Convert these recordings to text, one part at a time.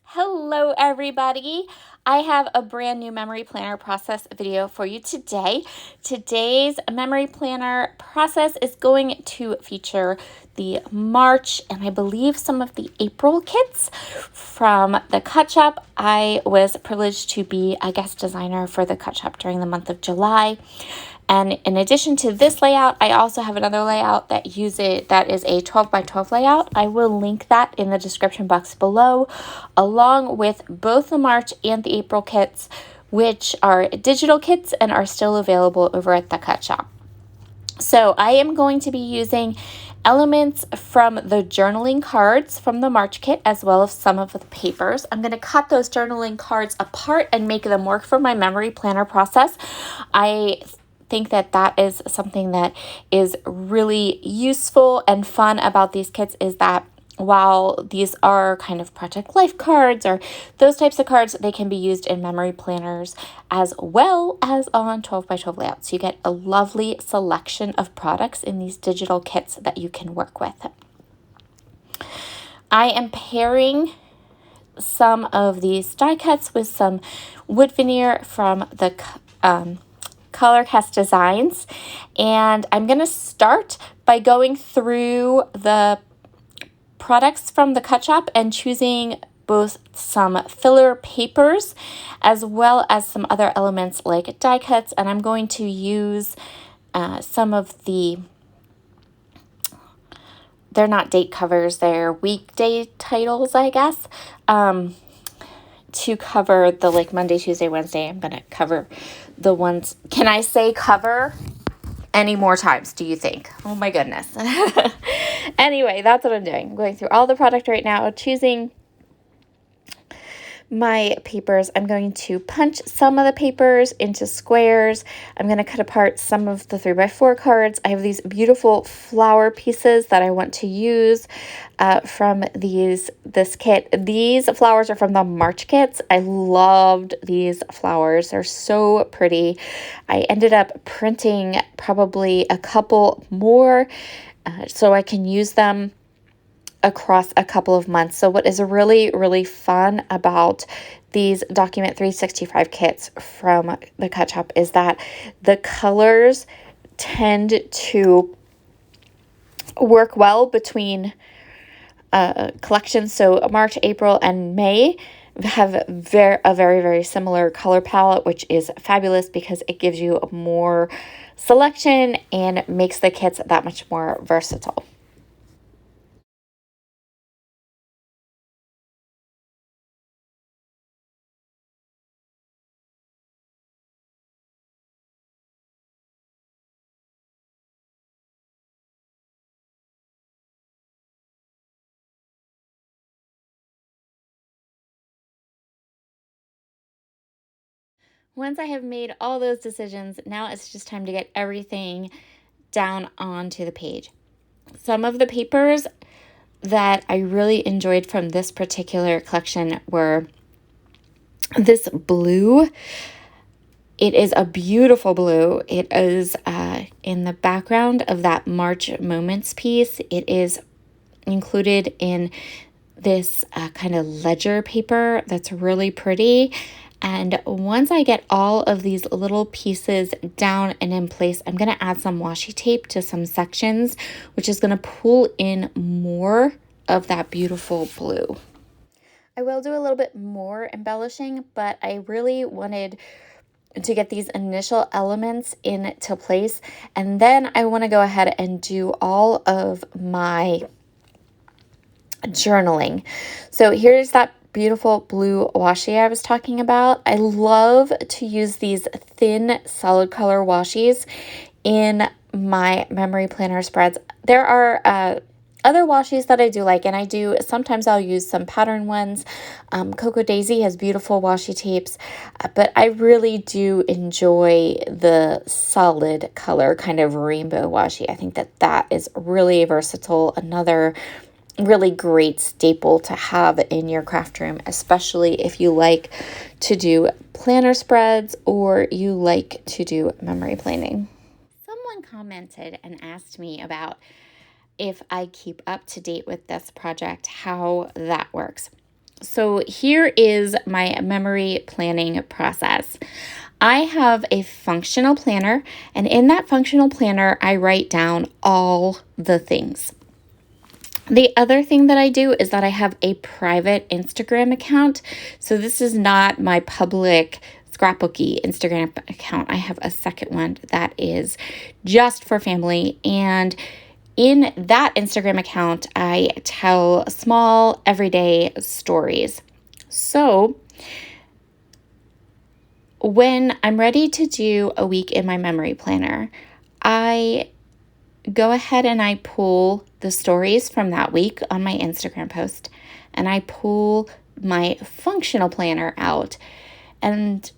Hello everybody. I have a brand new memory planner process video for you today. Today's memory planner process is going to feature the March and I believe some of the April kits from the Cut Shop. I was privileged to be a guest designer for the Cut Shop during the month of July. And in addition to this layout, I also have another layout that is a 12 by 12 layout. I will link that in the description box below, along with both the March and the April kits, which are digital kits and are still available over at the Cut Shop. So I am going to be using elements from the journaling cards from the March kit, as well as some of the papers. I'm going to cut those journaling cards apart and make them work for my memory planner process. I think that is something that is really useful and fun about these kits, is that while these are kind of project life cards or those types of cards, they can be used in memory planners as well as on 12 by 12 layouts. You get a lovely selection of products in these digital kits that you can work with. I am pairing some of these die cuts with some wood veneer from the Color Cast Designs, and I'm going to start by going through the products from the Cut Shop and choosing both some filler papers as well as some other elements like die cuts, and I'm going to use some of the, they're not date covers, they're weekday titles, I guess, to cover the like Monday, Tuesday, Wednesday. I'm going to cover the ones. Can I say cover any more times, do you think? Oh my goodness. Anyway, that's what I'm doing. I'm going through all the product right now, choosing my papers. I'm going to punch some of the papers into squares. I'm going to cut apart some of the 3x4 cards. I have these beautiful flower pieces that I want to use from this kit. These flowers are from the March kits. I loved these flowers. They're so pretty. I ended up printing probably a couple more so I can use them across a couple of months. So what is really, really fun about these Document 365 kits from the Cut Shop is that the colors tend to work well between collections. So March, April, and May have a very, very similar color palette, which is fabulous because it gives you more selection and makes the kits that much more versatile. Once I have made all those decisions, now it's just time to get everything down onto the page. Some of the papers that I really enjoyed from this particular collection were this blue. It is a beautiful blue. It is in the background of that March Moments piece. It is included in this kind of ledger paper that's really pretty. And once I get all of these little pieces down and in place, I'm going to add some washi tape to some sections, which is going to pull in more of that beautiful blue. I will do a little bit more embellishing, but I really wanted to get these initial elements into place. And then I want to go ahead and do all of my journaling. So here's that beautiful blue washi I was talking about. I love to use these thin solid color washes in my memory planner spreads. There are other washes that I do like, and sometimes I'll use some pattern ones. Cocoa Daisy has beautiful washi tapes, but I really do enjoy the solid color kind of rainbow washi. I think that is really versatile. Another really great staple to have in your craft room, especially if you like to do planner spreads or you like to do memory planning. Someone commented and asked me about if I keep up to date with this project, how that works. So here is my memory planning process. I have a functional planner, and in that functional planner, I write down all the things. The other thing that I do is that I have a private Instagram account. So this is not my public scrapbooky Instagram account. I have a second one that is just for family. And in that Instagram account, I tell small, everyday stories. So when I'm ready to do a week in my memory planner, I go ahead and I pull the stories from that week on my Instagram post, and I pull my functional planner out. And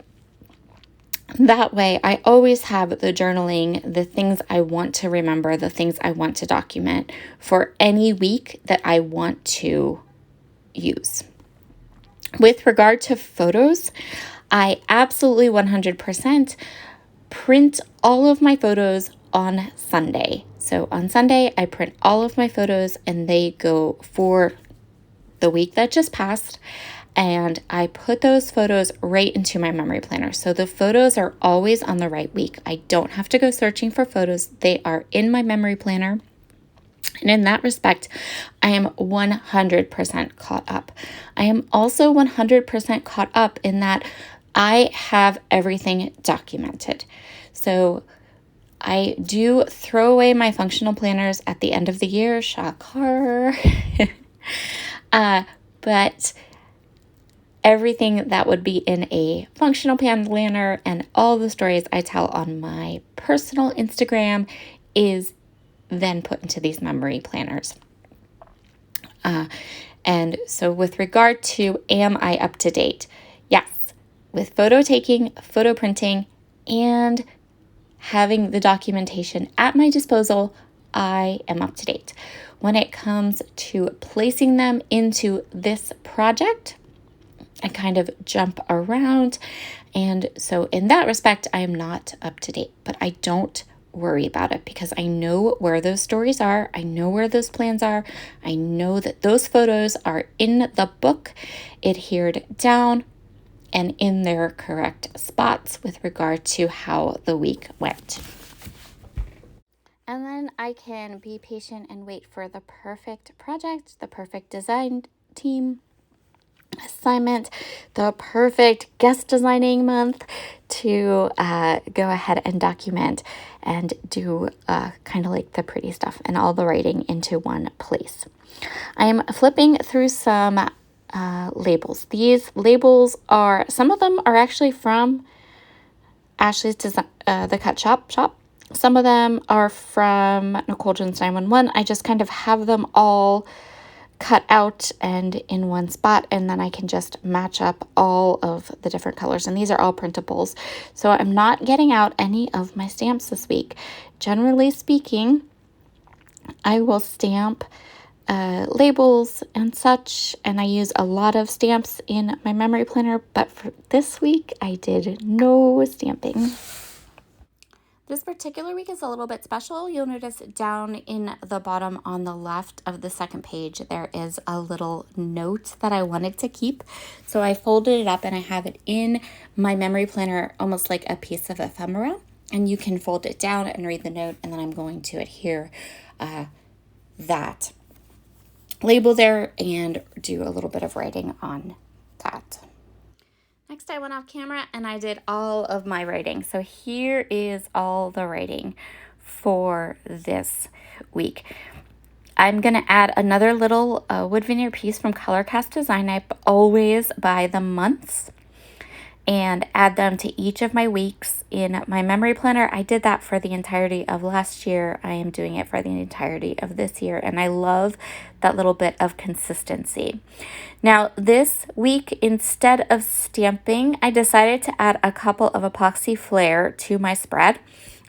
that way, I always have the journaling, the things I want to remember, the things I want to document for any week that I want to use. With regard to photos, I absolutely 100% print all of my photos on Sunday. So on Sunday, I print all of my photos and they go for the week that just passed. And I put those photos right into my memory planner. So the photos are always on the right week. I don't have to go searching for photos. They are in my memory planner. And in that respect, I am 100% caught up. I am also 100% caught up in that I have everything documented. So I do throw away my functional planners at the end of the year, shocker. But everything that would be in a functional planner and all the stories I tell on my personal Instagram is then put into these memory planners. And so with regard to, am I up to date? Yes, with photo taking, photo printing, and having the documentation at my disposal, I am up to date. When it comes to placing them into this project, I kind of jump around. And so in that respect, I am not up to date, but I don't worry about it because I know where those stories are. I know where those plans are. I know that those photos are in the book, adhered down, and in their correct spots with regard to how the week went. And then I can be patient and wait for the perfect project, the perfect design team assignment, the perfect guest designing month to go ahead and document and do kind of like the pretty stuff and all the writing into one place. I am flipping through some labels. These labels are, some of them are actually from Ashley's design, the Cut Shop. Some of them are from Nicole Jones 911. I just kind of have them all cut out and in one spot, and then I can just match up all of the different colors. And these are all printables. So I'm not getting out any of my stamps this week. Generally speaking, I will stamp labels and such, and I use a lot of stamps in my memory planner, but for this week I did no stamping. This particular week is a little bit special. You'll notice down in the bottom on the left of the second page, there is a little note that I wanted to keep. So I folded it up and I have it in my memory planner, almost like a piece of ephemera. And you can fold it down and read the note, and then I'm going to adhere that label there and do a little bit of writing on that. Next, I went off camera and I did all of my writing. So here is all the writing for this week. I'm going to add another little wood veneer piece from Color Cast Design. I always buy the months and add them to each of my weeks in my memory planner. I did that for the entirety of last year. I am doing it for the entirety of this year, and I love that little bit of consistency. Now, this week, instead of stamping, I decided to add a couple of epoxy flare to my spread.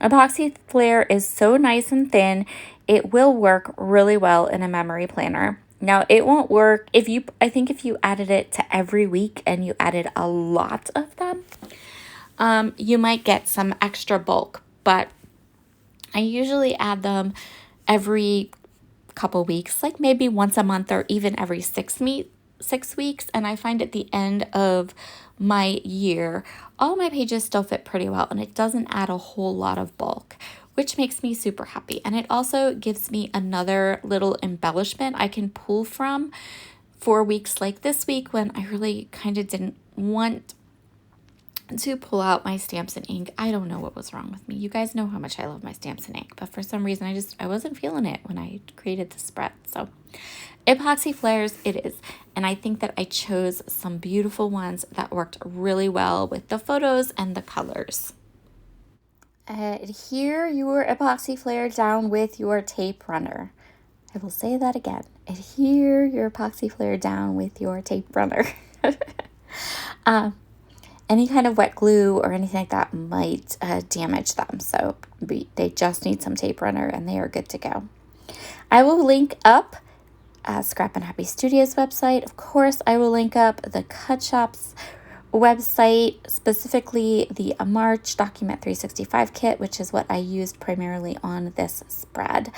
Epoxy flare is so nice and thin, it will work really well in a memory planner. Now, it won't work I think if you added it to every week and you added a lot of them, you might get some extra bulk, but I usually add them every couple weeks, like maybe once a month or even every 6 6 weeks, and I find at the end of my year, all my pages still fit pretty well, and it doesn't add a whole lot of bulk, which makes me super happy. And it also gives me another little embellishment I can pull from for weeks like this week when I really kind of didn't want to pull out my stamps and ink. I don't know what was wrong with me. You guys know how much I love my stamps and ink, but for some reason I wasn't feeling it when I created the spread. So epoxy flares it is, and I think that I chose some beautiful ones that worked really well with the photos and the colors. Adhere your epoxy flare down with your tape runner. I will say that again. Adhere your epoxy flare down with your tape runner. Any kind of wet glue or anything like that might damage them, so they just need some tape runner and they are good to go. I will link up Scrap and Happy Studios website. Of course, I will link up the Cut Shop's website, specifically the March Document 365 kit, which is what I used primarily on this spread.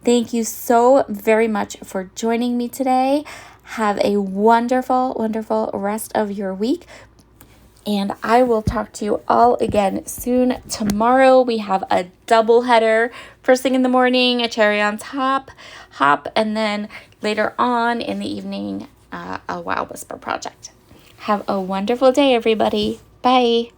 Thank you so very much for joining me today. Have a wonderful, wonderful rest of your week. And I will talk to you all again soon. Tomorrow we have a double header. First thing in the morning, a cherry on top, hop, and then later on in the evening, a Wow Whisper project. Have a wonderful day, everybody. Bye.